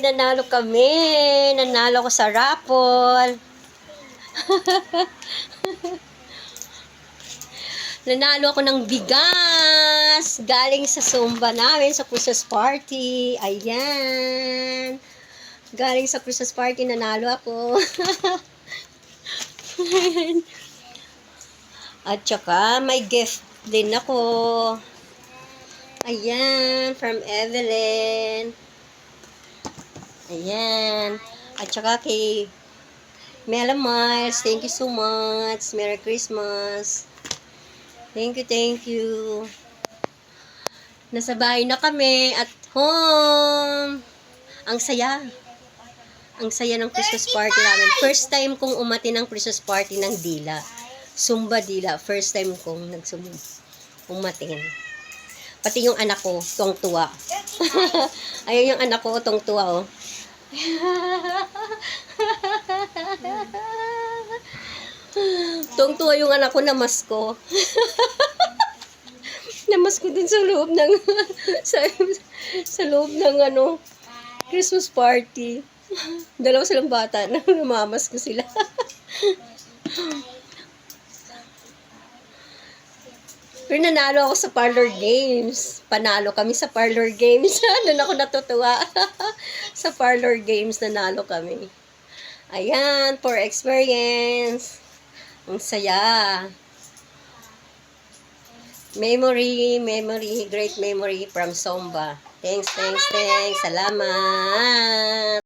nanalo kami. Nanalo ko sa raffle. Nanalo ako ng bigas. Galing sa Zumba namin, sa Christmas party. Ayan. Galing sa Christmas party, nanalo ako. At saka, may gift din ako. Ayan, from Evelyn. Ayan. At saka kay Mela Miles, thank you so much. Merry Christmas. Thank you, thank you. Nasa bahay na kami at home. Ang saya. Ang saya ng Christmas party namin. First time kong umati ng Christmas party ng Dila. Zumba Dila. First time kong umatin. Pati yung anak ko, tuwang-tuwa. Ayun yung anak ko, tuwang-tuwa, oh. Tuwang-tuwa yung anak ko, namasko. Namasko dun sa loob ng sa loob ng Christmas party. Dalawa silang bata na namamasko sila. Pero nanalo ako sa parlor games. Panalo kami sa parlor games. Doon ako natutuwa. Sa parlor games, nanalo kami. Ayan, for experience. Ang saya. Memory, great memory from Zumba. Thanks. Salamat.